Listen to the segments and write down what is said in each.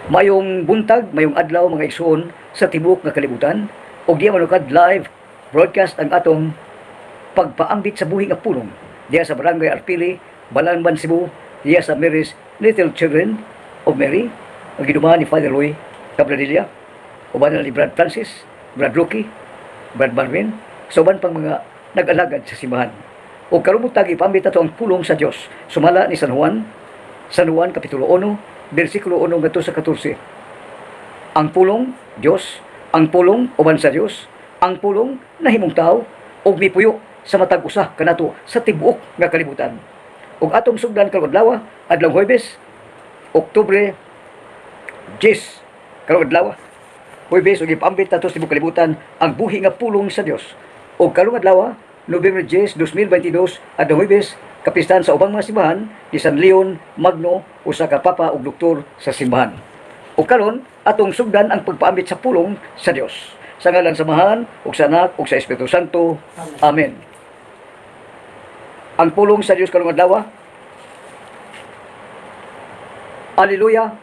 Mayong buntag, mayong adlaw mga igsoon sa tibok nga kalibutan, ug diya manukad live broadcast ang atong pagpaambit sa buhi nga pulong diya sa Barangay Arpili, Balanban, Cebu, diya sa Mary's Little Children of Mary, ang ginumahan ni Father Roy Cabradilla, uban ni Brad Francis, Brad Rocky, Brad Marvin, sa uban pang mga nag-alagad sa simbahan. O karumutag ipambit ato ang pulong sa Dios sumala ni San Juan kapitulo 1 bersikulo 1 ngadto sa 14. Ang pulong Dios, ang pulong uban sa Dios, ang pulong nahimong tao ug mipuyo sa matag usa kanato sa tibuok nga kalibutan. Ug atong sugdan karong adlaw, adlaw Huwebes, Oktubre 10 karong adlaw. Huwebes ug ipambit nato sa tibuok kalibutan ang buhi nga pulong sa Dios. Ug karong adlaw, November 10, 2022, adlaw Huwebes, kapistahan sa ubang mga simbahan ni San Leon Magno, usa ka papa ug doktor sa simbahan. O karon atong sugdan ang pagpaambit sa pulong sa Dios. Sa ngalan sa Amahan ug sa Anak ug sa Espiritu Santo. Amen. Ang pulong sa Dios karong adlaw. Alleluia.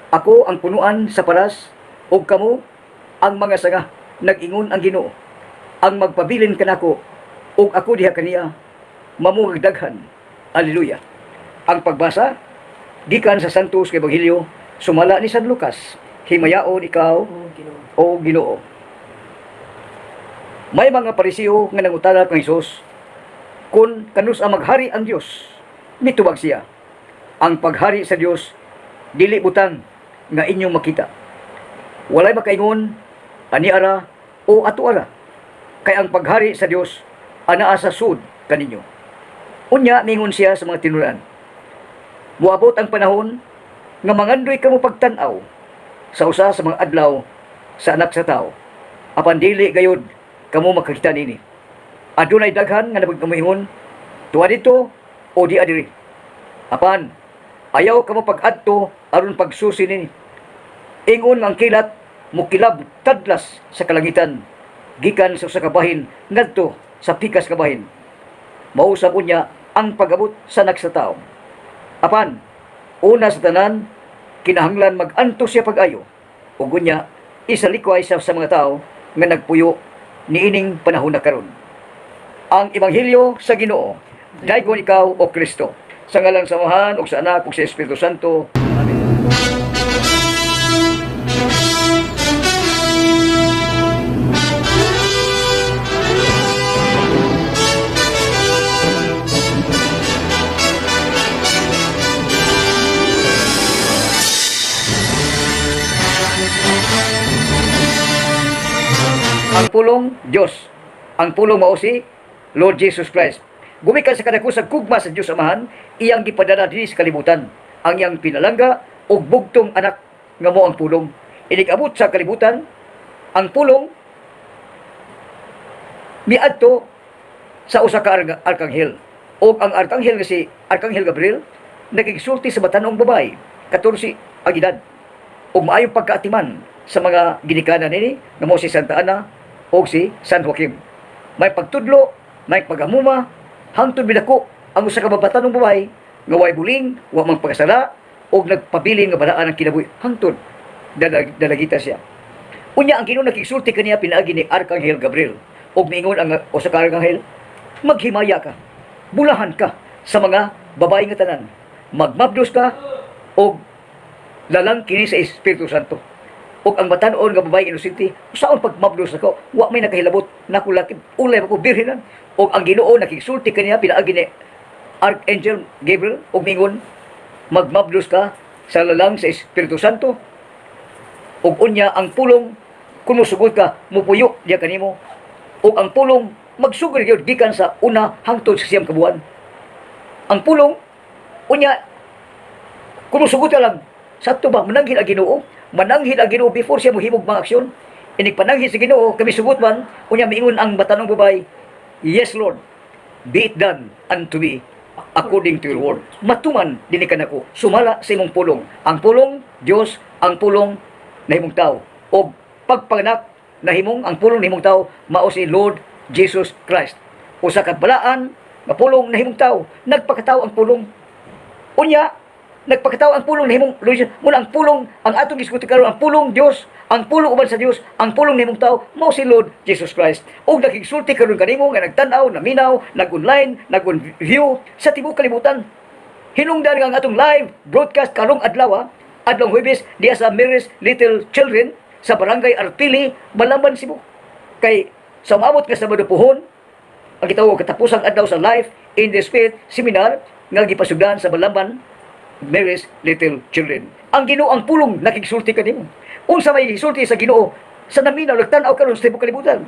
Ako ang punuan sa paras ug kamo ang mga sanga. Nag-ingon ang Ginoo. Ang magpabilin kanako ug ako diha kaniya mamugdaghan. Alleluia. Ang pagbasa gikan sa Santos nga Ebanghelyo sumala ni San Lucas. Himayaon ikaw, o Ginoo. May mga Parisiyo nga nangutana kang Hesus kung kanus ang maghari ang Dios. Mitubag siya, ang paghari sa Dios dili butang nga inyong makita. Walay makaingon aniara o atuara, kay ang paghari sa Dios anaa sa sud kaninyo. Unya mingon siya sa mga tinunan, muabot ang panahon nga mangandoy kamo pagtan-aw sa usa sa mga adlaw sa Anak sa Tao. Apan dili gayud kamo makakita nini. Adunay daghan nga nagkamuingon, tuwa dito o di adiri. Apan ayaw kamo pag-adto aron pagsusi nini. Ingon ang kilat mukilab tadlas sa kalangitan gikan sa usa ka bahin ngadto sa pikas ka bahin. Mausap unya ang pag-abot sa Anak sa Tao. Apan una sa tanan kinahanglan mag-anto siya pag-ayo. Ug unya isalikway sa mga tao nga nagpuyo niining panahon na karon. Ang Ebanghelyo sa Ginoo. Daygon ikaw o Kristo. Sa ngalan sa Amahan ug sa Anak ug sa Espiritu Santo. Amen. Ang pulong Dios, ang pulong mao si Lord Jesus Christ. Gumikan sa kadakusang kugma sa Dios Amahan, iyang gipadala dinhi sa kalibutan. Ang iyang pinalangga ug bugtong anak nga mao ang pulong. Inig-abot sa kalibutan, ang pulong miadto sa usa ka arkanghel. O ang arkanghel nga si Arkanghel Gabriel nagigsulti sa batanong babae, 14 ang edad. Ug maayong pagkaatiman sa mga ginikanan nini nga mao si Santa Ana o si San Joaquim. May pagtudlo, may pagamuma, hangtod bidako ang usa ka babatanong babae nga way buling, wa mang pagkasala og nagpabilin nga balaan ang kinabuhi hangtod dalagita siya. Unya ang Ginoo nakigsulti kaniya pinaagi ni Arkanghel Gabriel og miingon ang usa ka arkanghel, maghimaya ka, bulahan ka sa mga babae nga tanan, magmabdos ka og lalang kini sa Espiritu Santo. Og ang batan-on nga babae inosente, usaon pagmabdos nako, wa may nakahilabot nako lakip, ulay ko birhenan. Og ang Ginoo nakigsulti kaniya pinaagi ni Archangel Gabriel og mingon, magmabdos ka sa lalang sa Espiritu Santo. Og unya ang pulong kun musugod ka mupuyo diya kanimo. Og ang pulong magsugod gyud gikan sa una hangtod sa siyam ka buwan. Ang pulong unya kun musugod ka lang sakto ba mananghid ang Ginoo? Mananghid ang Ginoo before siya mohimog mga aksyon. Inig pananghid sa Ginoo kami sugot man unya miingon ang batanong babae, yes Lord, be it done unto me according to your word. Matuman dinhi kanako sumala sa imong pulong. Ang pulong Dios, ang pulong nahimong tao. Og pagpanganak nahimong ang pulong nahimong tao mao si Lord Jesus Christ. Usa ka balaan nga pulong nahimong tao, nagpakatao ang pulong. Unya nagpakataw ang pulong nahimong muna ang pulong ang atong gisguti karon, ang pulong Dios, ang pulong uban sa Dios, ang pulong nahimong tao mao si Lord Jesus Christ. Og nakigsulti karon kanimo nga nagtan-aw, naminaw, nag-online, nag-view sa tibuok kalibutan. Hinungdan nga ang atong live broadcast karong adlaw, adlong Huwebes diya sa Mary's Little Children sa Barangay Artili, Balamban, Cebu. Kay sa umabot nga Sabado puhon ang gitawag katapusang adlaw sa Life in the Spirit seminar nga gipasugdan sa Balamban Mary's Little Children. Ang Ginoo ang pulong nakigsulti kanimo. Unsa may gisulti sa Ginoo sa naminaw nagtan-aw karon sa tibuok kalibutan.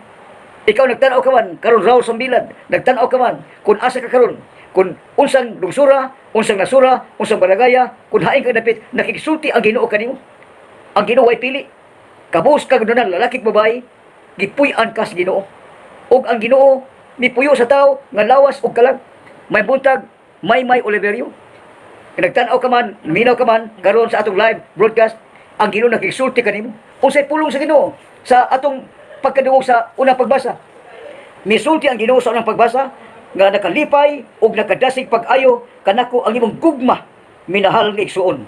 Ikaw nagtan-aw ka man karon raw sa bilad, nagtan-aw ka man kun asa ka karon, kun unsang lungsura, unsang nasura, unsang barangaya, kun haing ka dapit, nakigsulti ang Ginoo kanimo. Ang Ginoo ay pili. Kabus ka gudungan lalaki babae, gipuy-an ka sa Ginoo. Og ang Ginoo mipuyo sa tao nga lawas og kalag. May buntag, may Oliverio. Nagtan-aw ka man, minaw ka man karon sa atong live broadcast, ang Ginoo nakigsulti kanimo. Unsay pulong sa Ginoo sa atong pagkadungog sa unang pagbasa. Misulti ang Ginoo sa unang pagbasa nga nakalipay ug nakadasig pag-ayo kanako ang imong gugma minahal nga igsuon.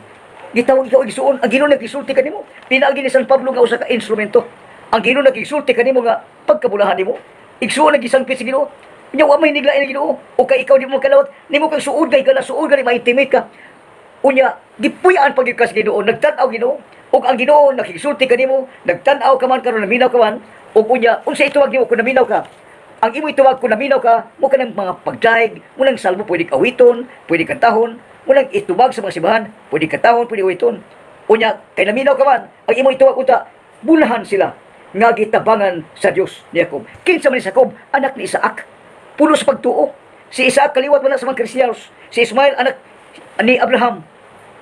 Gitawag ikaw igsuon, ang Ginoo nagigsulti kanimo. Pinaagi ni San Pablo nga usa ka instrumento. Ang Ginoo nagigsulti kanimo nga pagkabulahan nimo. Igsuon nagisangpit sa Ginoo. Nya wa may niglain ang Ginoo. O kay ikaw di mo kalawat, nimo kang suod kay kana suod gani ma-intimate ka. Unya gipuy-an pag ka sa Ginoo, nagtan-aw Ginoo. Ug ang Ginoo nakigsulti kanimo, nagtan-aw ka man karon naminaw ka man. Ug unya unsa ituwag nimo kun naminaw ka? Ang imo ituwag kun naminaw ka, mo kanang mga pagdaig, mo nang salmo pwede awiton, pwede kantahon, mo nang itubag sa mga simbahan, pwede kantahon, pwede awiton. Unya kay naminaw ka man, ang imo ituwag uta, bulahan sila nga gitabangan sa Dios ni Jacob. Kinsa man ni Jacob, anak ni Isaac. Puno sa pagtuo. Si Isaac kaliwat wala sa mga Kristiyanos. Si Ismael anak ni Abraham.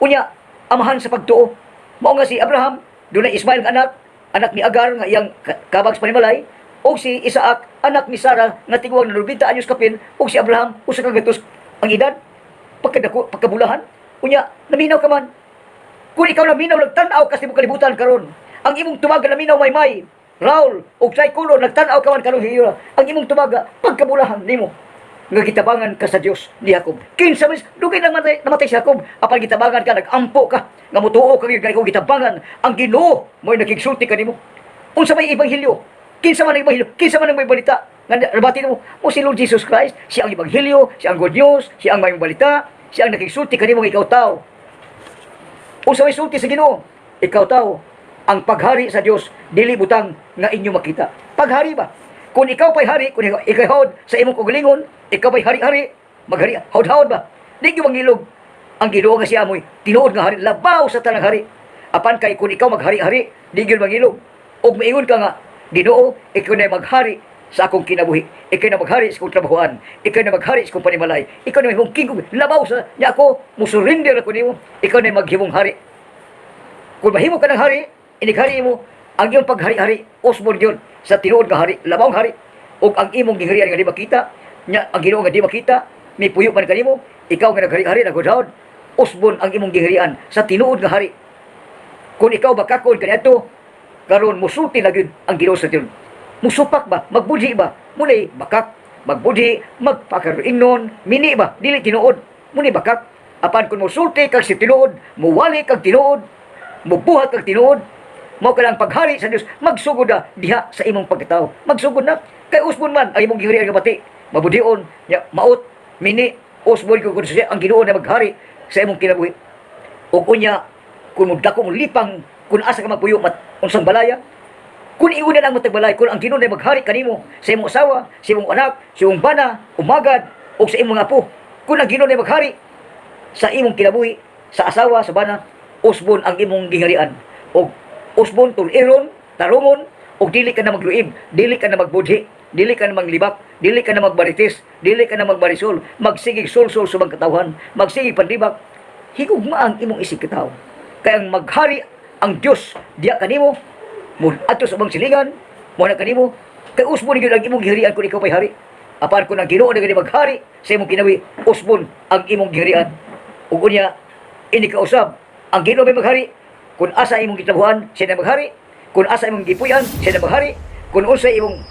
Unya amahan sa pagtuo. Mao nga si Abraham, dunay Ismael nga anak ni Agar nga iyang kabag sa panimalay, o si Isaac anak ni Sarah nga tigwang na 90 anyos kapin, o si Abraham usa ka gatos ang edad pagkabulahan. Unya naminaw ka man. Kung ikaw naminaw nagtan-aw ka sa imong kalibutan karon, ang imong tumaga naminaw may Raul ug Saikulo nagtan-aw ka man karon hiyo, ang imong tumaga pagkabulahan nimo nga gitabangan ka sa Dios ni Jacob. Kinsa man dugay namatay si Jacob, apan gitabangan ka, nagampo ka nga mutuo ka nga ikaw gitabangan, ang Ginoo mo'y nakigsulti kanimo. Unsa may ebanghelyo? Kinsa man ang ebanghelyo? Kinsa man ang may balita nga nabati mo? O si Lord Jesus Christ, siya ang ebanghelyo, siya ang good news, siya ang may balita, siya ang nakigsulti kanimo nga ikaw tao. Unsa may sulti sa Ginoo? Ikaw tao, ang paghari sa Dios dili butang nga inyo makita. Paghari ba? Kung ikaw pa'y hari, kung ikaw hawd sa imong kugalingon, ikaw pa'y hari-hari, maghari, hawd-hawd ba? Di gyud mangilog. Ang Ginoo nga siya mo'y tinuod nga hari, labaw sa tanang hari. Apan kay kung ikaw maghari-hari, di gyud mangilog. Og maingon ka nga, Ginoo, ikaw na maghari sa akong kinabuhi. Ikaw na maghari sa akong trabahoan. Ikaw na maghari sa akong panimalay. Ikaw na mahimong king, labaw sa niya ako, musurrender ako nimo. Ikaw na maghimong hari. Kung mahimo ka ng hari, inighari mo, ang iyong paghari-hari, usbon yun, sa tinuod nga hari, labawng hari, o ang imong giharian nga di makita, nya, ang Ginoo nga di makita, may puyo man kanimo, ikaw nga naghari-hari, naghudhawd, usbon ang imong giharian sa tinuod nga hari. Kung ikaw bakakon kaniadto, karon musulti na gyud ang Ginoo sa tinuod. Musupak ba, magbudhi ba, mulay bakak, magbudhi, magpakaringnon, mini ba, dili tinuod, muni bakak. Apan kung musulti kag si tinuod, muwali kag tinuod, mubuhat kag tinuod, mao ka lang paghari sa Dios, magsugod na diha sa imong pagkatao. Magsugod na. Kay usbon man ang imong giharian nga bati. Mabudion, ya, maot, mini, usbon ko kung siya ang Ginoo na maghari sa imong kinabuhi. O kunya, kung mudako mong lipang, kung asa ka magpuyo, unsang balaya, kung iuna lang matagbalay, kung ang Ginoo na maghari kanimo sa imong asawa, sa imong anak, sa imong bana, umagad, o sa imong apo, kung ang Ginoo na maghari sa imong kinabuhi, sa asawa, sa bana, usbon ang imong giharian. O usbon tuliron, tarungon, o dili ka na magluib, dili ka na magbudhi, dili ka na maglibak, dili ka na magbaritis, dili ka na magbarisol, magsigig sulsol sa mga katawhan, magsigig pandibak, higugma ang imong isig kataw. Kaya ang maghari ang Dios diya kanimo, ato sa ubang silingan, mo na kanimo, kay usbon gyud ang imong giharian kung ikaw pay hari. Apan kung ang Ginoo na gani maghari sa imong kinawi, usbon ang imong giharian. Ug unya ini kausab, ang Ginoo may maghari. Kung asa imong gitabuhan, siya na maghari. Kung asa imong gipuyan, siya na maghari. Kung unsa imong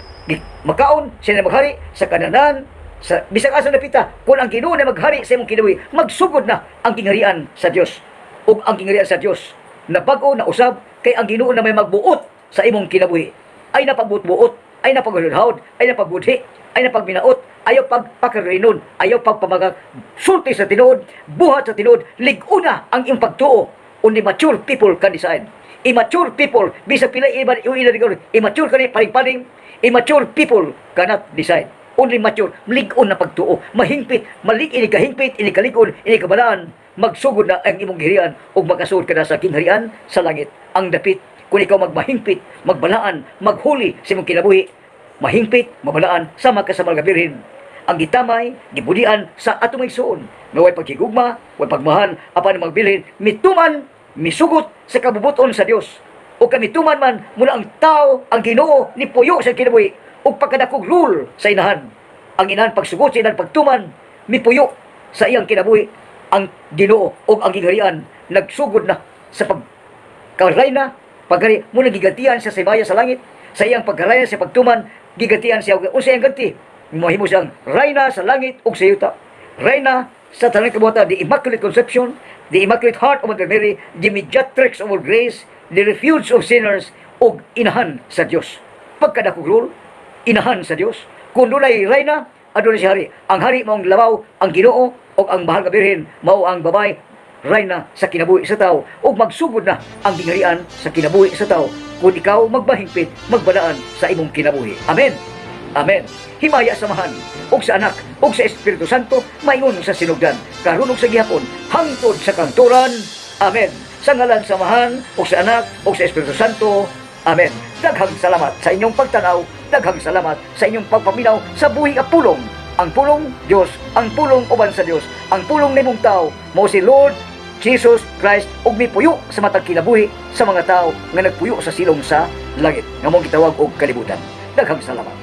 makaon, siya na maghari. Sa kananan, sa bisag asa napita, kung ang Ginoo na maghari sa imong kinabuhi, magsugod na ang kingharian sa Dios. ug ang kingharian sa Dios na bag-o na usab kay ang Ginoo na may magbuot sa imong kinabuhi ay napagbuot-buot, ay napaghudhod, ay napagbudhi, ay napagbinaot, ayaw pagpakarinon, ayaw pagpamagag, sulti sa tinuod, buhat sa tinuod, liguna ang iyong pagtuo. Only mature people can decide. Immature people, bisag pila iba yung ilarigor, immature ka ni paling-paling, immature people cannot decide. Only mature, ligon na pagtuo, mahingpit, malik ini kahingpit, ini kalikon, ini kabalaan, magsugod na ang imong gihirian ug makasuod ka na sa kingharian sa langit. Ang dapit, kung ikaw magmahingpit, magbalaan, maghuli sa imong kinabuhi, mahingpit, mabalaan, sama ka sa mga birhen. Ang gitamay, gibudian sa atong igsuon, na way pagkigugma, way pagmahal, apan ang magbilhin, mituman, misugot sa kabubuton sa Dios. O kamituman man, mula ang tao, ang Ginoo, ni puyo sa kinabuhi, o pagkadakog rule sa inahan. Ang inahan pagsugot sa inahan pagtuman, mipuyo sa iyang kinabuhi, ang Ginoo o ang kingharian, nagsugod na sa pagkarayna, pagkari, muna gigantihan siya sa ibaya sa langit, sa iyang pagkarayna sa pagtuman, gigantihan siya, o sa iyang ganti, mahimo siyang rayna sa langit o sa yuta. Rayna sa tanang kabuhatan, the Immaculate Conception, the Immaculate Heart of Mother Mary, the mediatrix of all grace, the refuge of sinners, o inahan sa Dios. Pagkadakog rule, inahan sa Dios. Kung dunay rayna, adunay si hari. Ang hari maong labaw, ang Ginoo, o ang mahal nga birhen, mao ang babay, rayna sa kinabuhi sa tao, o magsugod na ang gingharian sa kinabuhi sa tao, kung ikaw magbahingpit, magbalaan sa imong kinabuhi. Amen. Amen. Himaya samahan, og sa anak, og sa Espiritu Santo, mayon sa sinugdan, karon ug sa gihapon, hangtod sa kanturan. Amen. Sa ngalan samahan, og sa anak, og sa Espiritu Santo. Amen. Daghang salamat sa inyong pagtanaw, daghang salamat sa inyong pagpaminaw sa buhing nga pulong. Ang pulong Dios, ang pulong uban sa Dios, ang pulong nimong tao, mo si Lord Jesus Christ, ug mipuyo sa matag kinabuhi sa mga tao nga nagpuyo sa silong sa langit, nga mong gitawag og kalibutan. Daghang salamat.